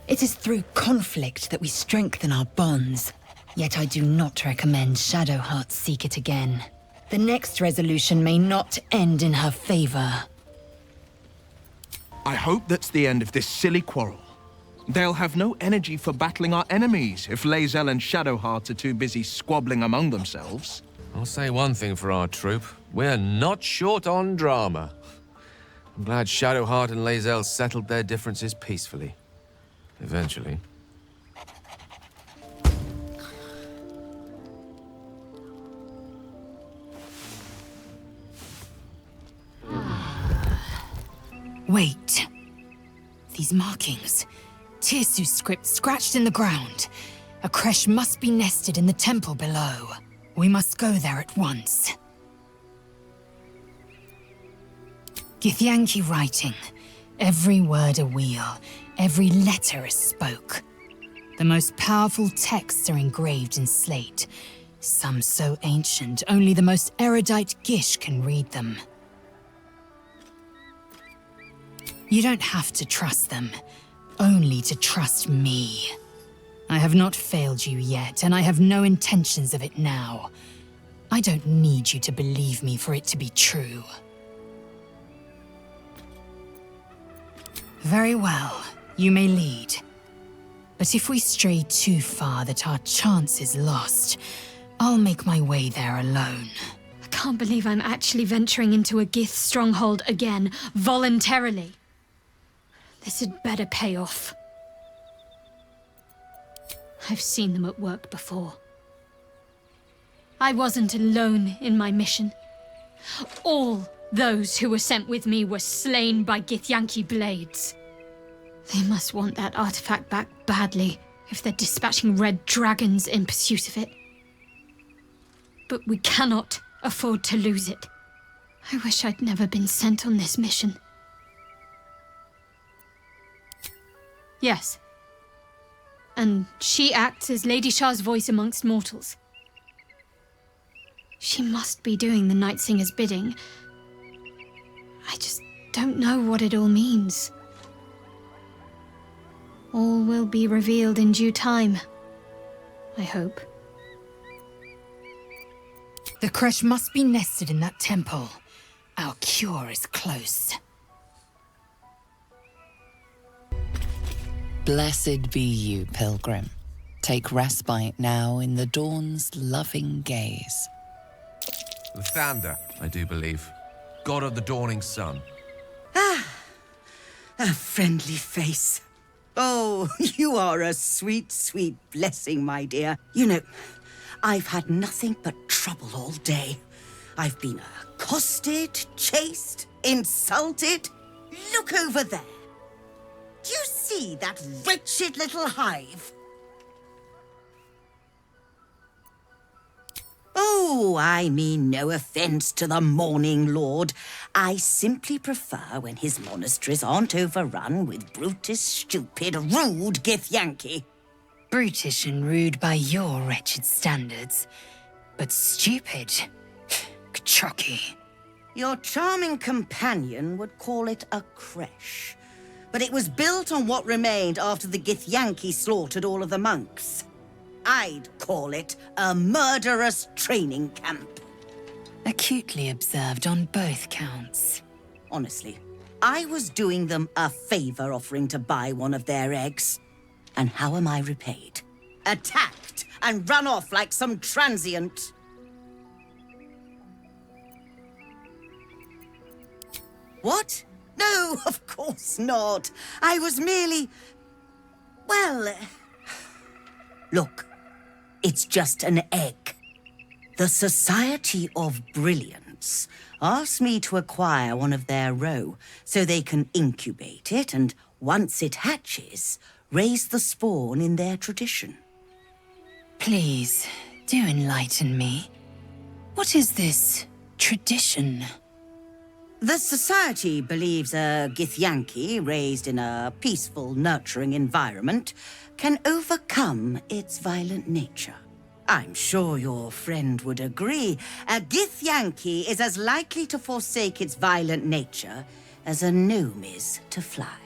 It is through conflict that we strengthen our bonds. Yet I do not recommend Shadowheart seek it again. The next resolution may not end in her favor. I hope that's the end of this silly quarrel. They'll have no energy for battling our enemies if Lae'zel and Shadowheart are too busy squabbling among themselves. I'll say one thing for our troop. We're not short on drama. I'm glad Shadowheart and Lae'zel settled their differences peacefully. Eventually. Wait. These markings. Tirsu's script scratched in the ground. A creche must be nested in the temple below. We must go there at once. Githyanki writing. Every word a wheel, every letter a spoke. The most powerful texts are engraved in slate. Some so ancient, only the most erudite Gish can read them. You don't have to trust them, only to trust me. I have not failed you yet, and I have no intentions of it now. I don't need you to believe me for it to be true. Very well, you may lead. But if we stray too far that our chance is lost, I'll make my way there alone. I can't believe I'm actually venturing into a Gith stronghold again, voluntarily. This had better pay off. I've seen them at work before. I wasn't alone in my mission. All those who were sent with me were slain by Githyanki blades. They must want that artifact back badly if they're dispatching red dragons in pursuit of it. But we cannot afford to lose it. I wish I'd never been sent on this mission. Yes. And she acts as Lady Shah's voice amongst mortals. She must be doing the Night Singer's bidding. I just don't know what it all means. All will be revealed in due time, I hope. The creche must be nested in that temple. Our cure is close. Blessed be you, pilgrim. Take respite now in the dawn's loving gaze. Lathander, I do believe. God of the dawning sun. A friendly face. Oh, you are a sweet, sweet blessing, my dear. You know, I've had nothing but trouble all day. I've been accosted, chased, insulted. Look over there. Do you see that wretched little hive? Oh, I mean no offense to the Morning Lord. I simply prefer when his monasteries aren't overrun with brutish, stupid, rude Githyanki. Brutish and rude by your wretched standards, but stupid. Kachaki. Your charming companion would call it a creche. but it was built on what remained after the Githyanki slaughtered all of the monks. I'd call it a murderous training camp. Acutely observed on both counts. Honestly, I was doing them a favor offering to buy one of their eggs. And how am I repaid? Attacked and run off like some transient. What? No, of course not. I was merely... well... Look, it's just an egg. The Society of Brilliance asked me to acquire one of their roe so they can incubate it and, once it hatches, raise the spawn in their tradition. Please, do enlighten me. What is this tradition? The Society believes a Githyanki raised in a peaceful, nurturing environment can overcome its violent nature. I'm sure your friend would agree. A Githyanki is as likely to forsake its violent nature as a gnome is to fly.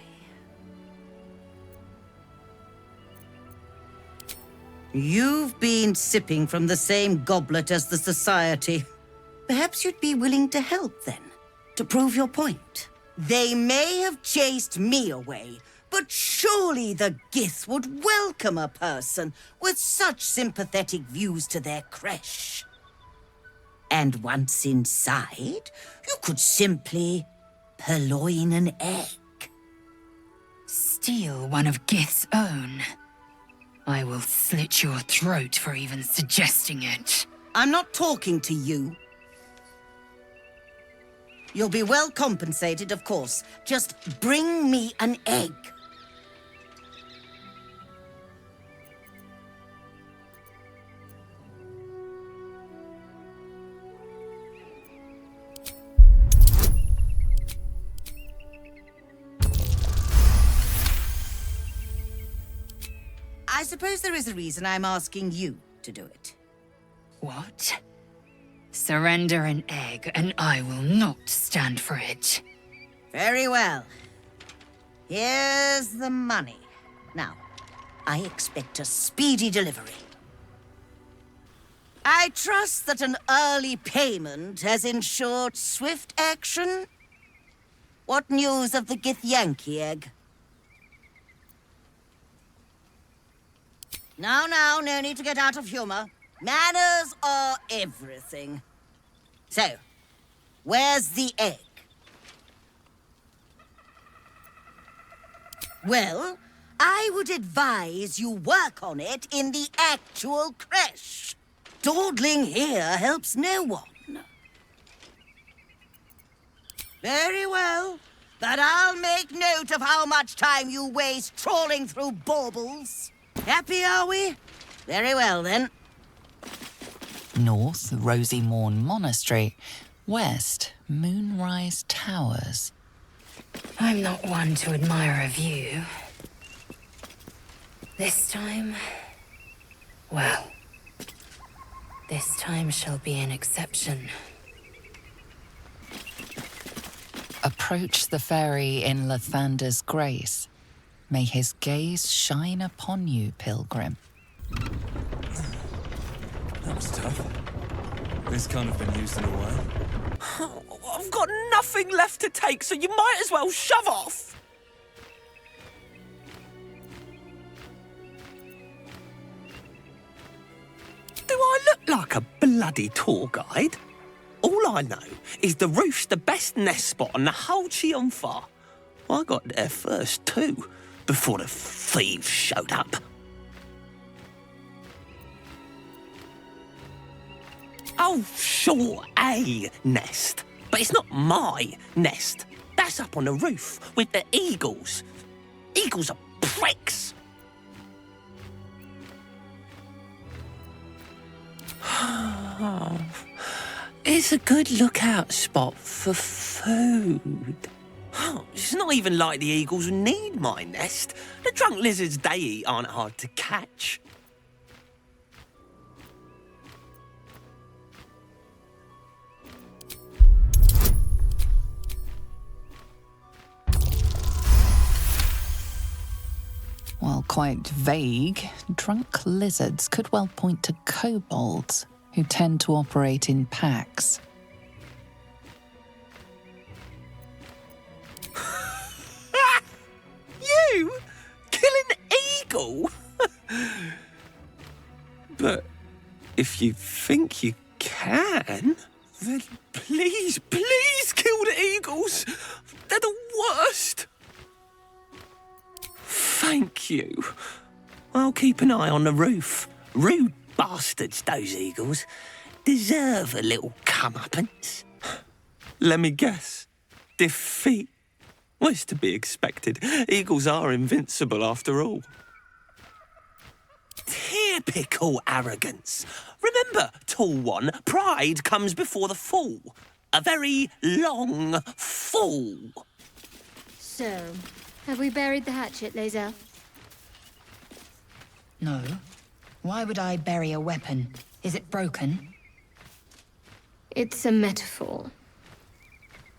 You've been sipping from the same goblet as the Society. Perhaps you'd be willing to help then, to prove your point. They may have chased me away, but surely the Gith would welcome a person with such sympathetic views to their creche. And once inside, you could simply purloin an egg. Steal one of Gith's own. I will slit your throat for even suggesting it. I'm not talking to you. You'll be well compensated, of course. Just bring me an egg. I suppose there is a reason I'm asking you to do it. What? Surrender an egg, and I will not stand for it. Very well. Here's the money. Now, I expect a speedy delivery. I trust that an early payment has ensured swift action. What news of the Githyanki egg? No need to get out of humor. Manners are everything. So, where's the egg? Well, I would advise you work on it in the actual creche. Dawdling here helps no one. Very well, but I'll make note of how much time you waste trawling through baubles. Happy, are we? Very well, then. North, Rozimorn Monastery. West, Moonrise Towers. I'm not one to admire a view. This time... well... this time shall be an exception. Approach the ferry in Lathander's grace. May his gaze shine upon you, pilgrim. That was tough. This can't have been used in a while. I've got nothing left to take, so you might as well shove off! Do I look like a bloody tour guide? All I know is the roof's the best nest spot on the whole Chianfa. I got there first, too, before the thieves showed up. Oh, sure, a nest. But it's not my nest. That's up on the roof with the eagles. Eagles are pricks. It's a good lookout spot for food. It's not even like the eagles need my nest. The drunk lizards they eat aren't hard to catch. While quite vague, drunk lizards could well point to kobolds, who tend to operate in packs. You? Kill an eagle? But if you think you can, then please kill the eagles. They're the worst. Thank you. I'll keep an eye on the roof. Rude bastards, those eagles. Deserve a little comeuppance. Let me guess. Defeat. Well, it's to be expected. Eagles are invincible after all. Typical arrogance. Remember, tall one, pride comes before the fall. A very long fall. So, have we buried the hatchet, Lae'zel? No. Why would I bury a weapon? Is it broken? It's a metaphor.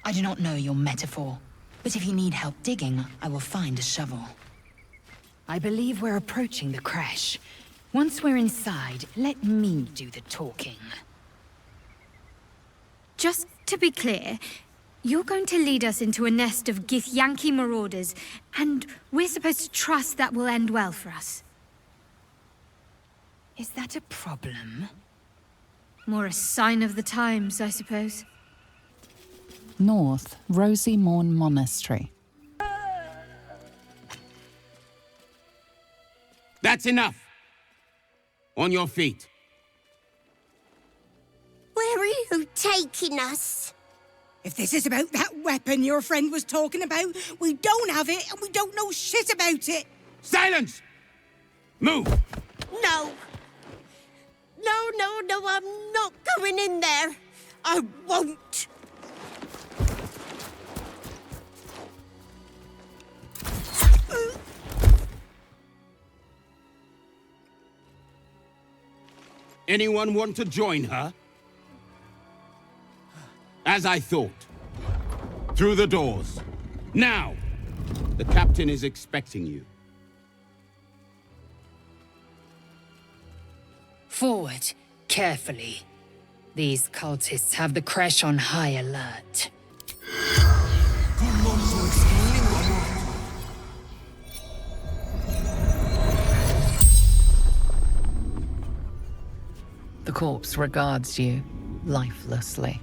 I do not know your metaphor, but if you need help digging, I will find a shovel. I believe we're approaching the crash. Once we're inside, let me do the talking. Just to be clear, you're going to lead us into a nest of Githyanki marauders, and we're supposed to trust that will end well for us. Is that a problem? More a sign of the times, I suppose. North, Rozimorn Monastery. That's enough! On your feet. Where are you taking us? If this is about that weapon your friend was talking about, we don't have it and we don't know shit about it. Silence! Move! No. No, I'm not going in there. I won't. Anyone want to join her? As I thought. Through the doors. Now! The captain is expecting you. Forward, carefully. These cultists have the crash on high alert. The corpse regards you lifelessly.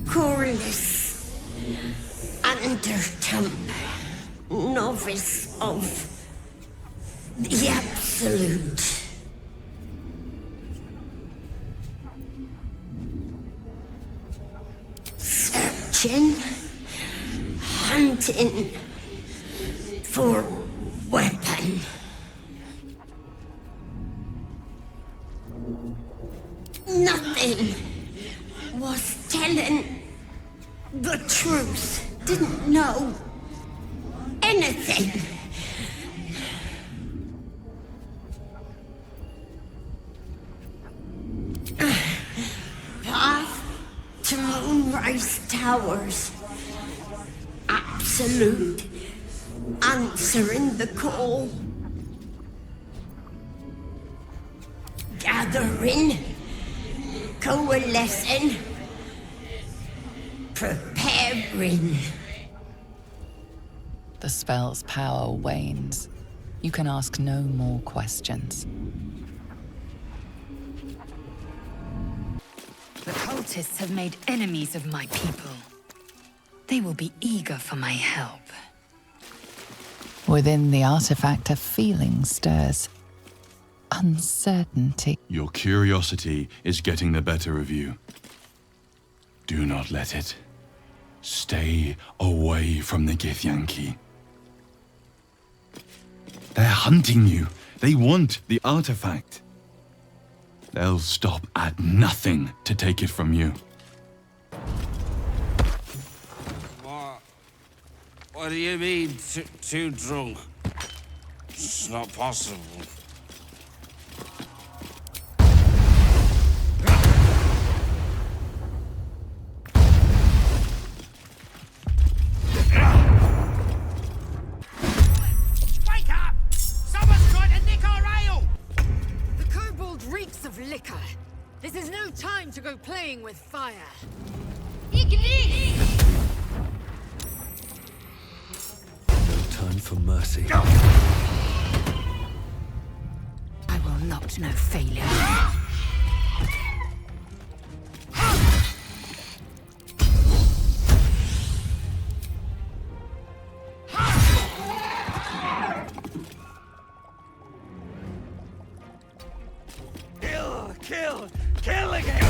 Corliss, Undertump, novice of the Absolute. Searching, hunting for weapon. Nothing was telling the truth. Didn't know anything. Path to Moonrise Towers. Absolute. Answering the call. Gathering. Coalescing. Preparing. The spell's power wanes. You can ask no more questions. The cultists have made enemies of my people. They will be eager for my help. Within the artifact, a feeling stirs. Uncertainty. Your curiosity is getting the better of you. Do not let it. Stay away from the Githyanki. They're hunting you. They want the artifact. They'll stop at nothing to take it from you. What do you mean, too drunk? It's not possible. with fire. No time for mercy. I will not know failure. Kill again!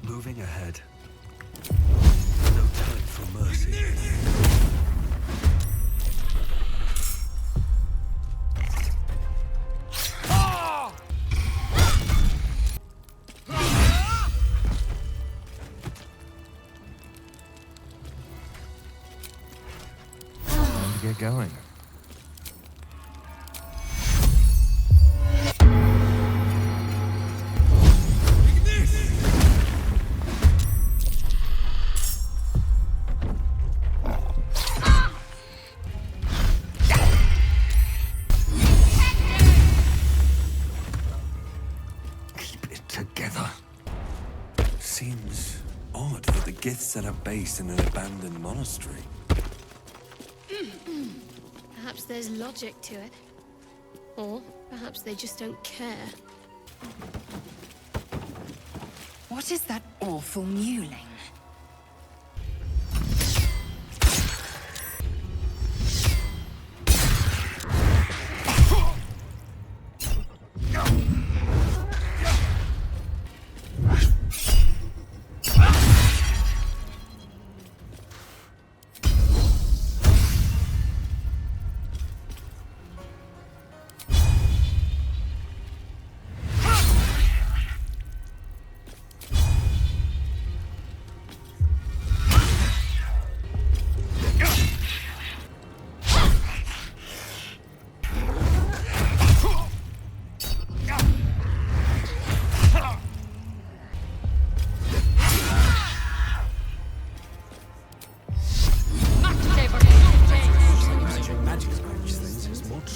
Moving ahead. No time for mercy. Time to get going. Together. Seems odd for the Gith set up base in an abandoned monastery. Perhaps there's logic to it. Or perhaps they just don't care. What is that awful mewling?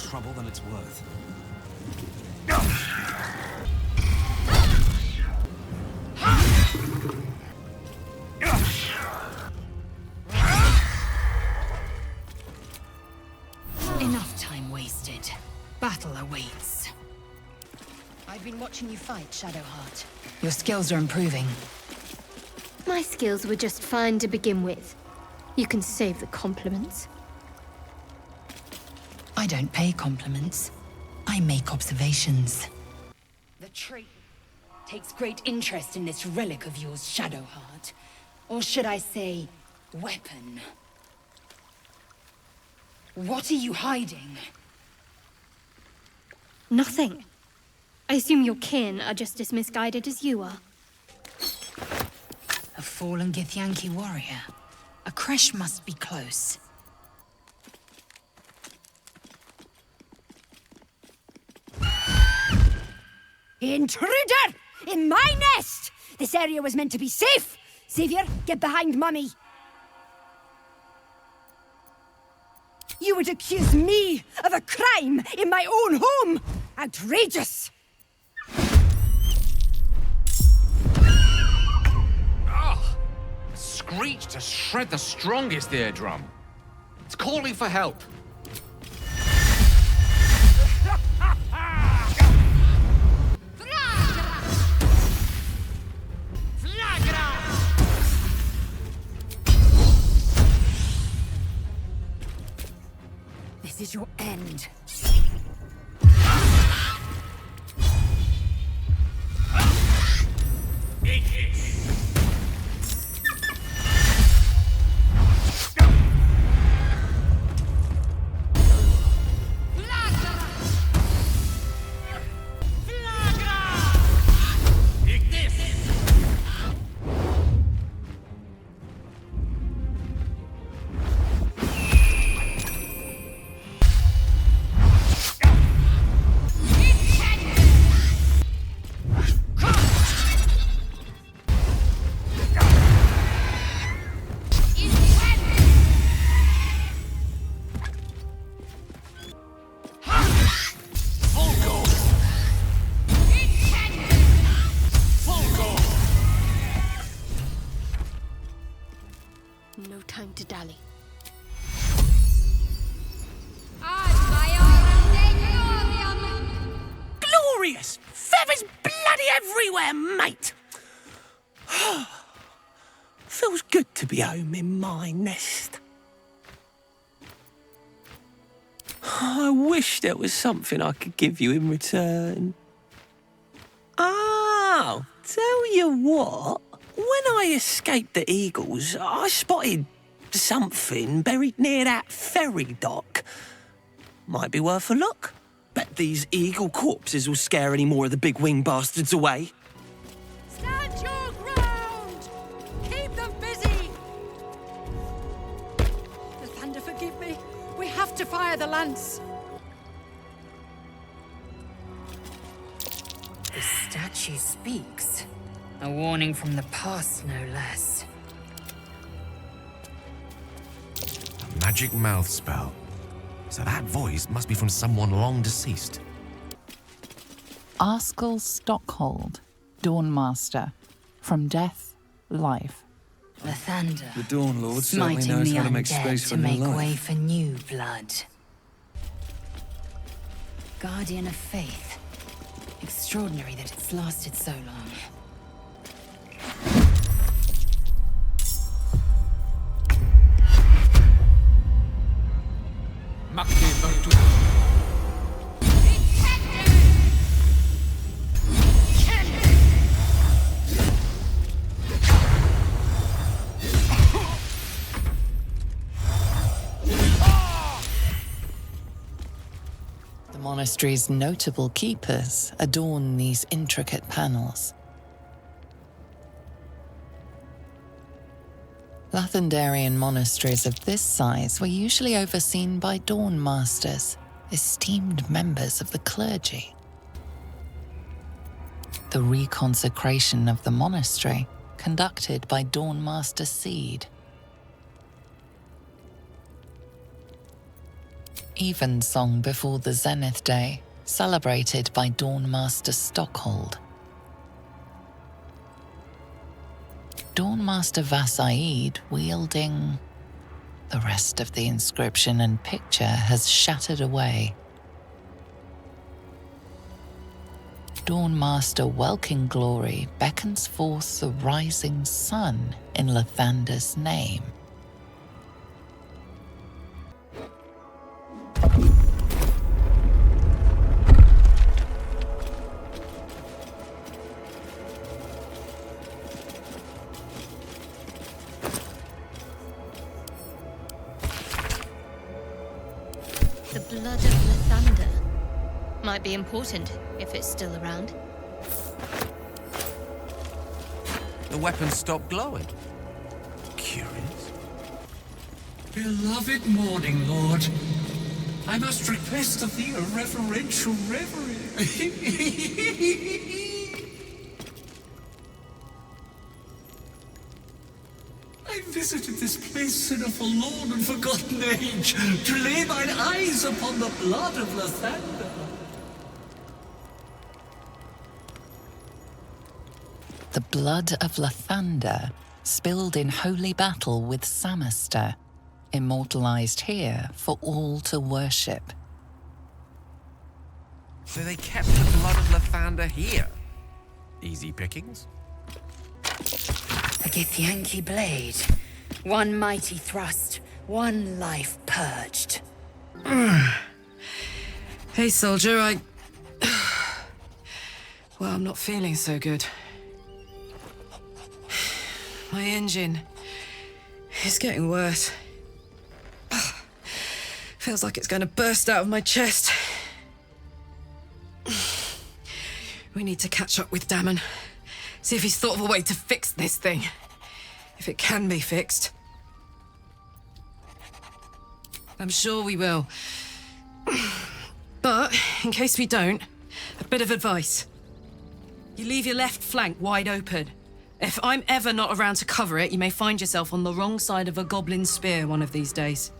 Trouble than it's worth. Enough time wasted. Battle awaits. I've been watching you fight, Shadowheart. Your skills are improving. My skills were just fine to begin with. You can save the compliments. I don't pay compliments. I make observations. The tree takes great interest in this relic of yours, Shadowheart. Or should I say, weapon. What are you hiding? Nothing. I assume your kin are just as misguided as you are. A fallen Githyanki warrior. A creche must be close. Intruder! In my nest! This area was meant to be safe! Savior, get behind Mummy! You would accuse me of a crime in my own home! Outrageous! Ah! A screech to shred the strongest eardrum. It's calling for help. This is your end. feathers! Feathers bloody everywhere, mate! Feels good to be home in my nest. I wish there was something I could give you in return. Oh, tell you what. When I escaped the eagles, I spotted something buried near that ferry dock. Might be worth a look. Bet these eagle corpses will scare any more of the big wing bastards away. Stand your ground! Keep them busy! The thunder, forgive me. We have to fire the lance. The statue speaks. A warning from the past, no less. A magic mouth spell. So that voice must be from someone long deceased. Arskel Stockhold, Dawnmaster. From death, life. Lathander. The Dawn Lord certainly smiting knows the how to make undead space for to new make life. way for new blood. Guardian of faith. Extraordinary that it's lasted so long. The monastery's notable keepers adorn these intricate panels. Lathandarian monasteries of this size were usually overseen by Dawnmasters, esteemed members of the clergy. The reconsecration of the monastery, conducted by Dawnmaster Seed. Evensong before the Zenith Day, celebrated by Dawnmaster Stockhold. Dawnmaster Vassaid wielding... The rest of the inscription and picture has shattered away. Dawnmaster Welkin Glory beckons forth the rising sun in Lathander's name. The blood of Lathander. Might be important if it's still around. The weapon stopped glowing. Curious. Beloved Morning Lord, I must request of thee a reverential reverie. I visited this place in a forlorn and forgotten age to lay mine eyes upon the blood of Lathander. The blood of Lathander, spilled in holy battle with Samaster, immortalized here for all to worship. So they kept the blood of Lathander here. Easy pickings. A Githyanki blade. One mighty thrust, one life purged. Hey, soldier, well, I'm not feeling so good. My engine is getting worse. Feels like it's going to burst out of my chest. We need to catch up with Damon. See if he's thought of a way to fix this thing. If it can be fixed. I'm sure we will. But, in case we don't, a bit of advice. You leave your left flank wide open. If I'm ever not around to cover it, you may find yourself on the wrong side of a goblin spear one of these days.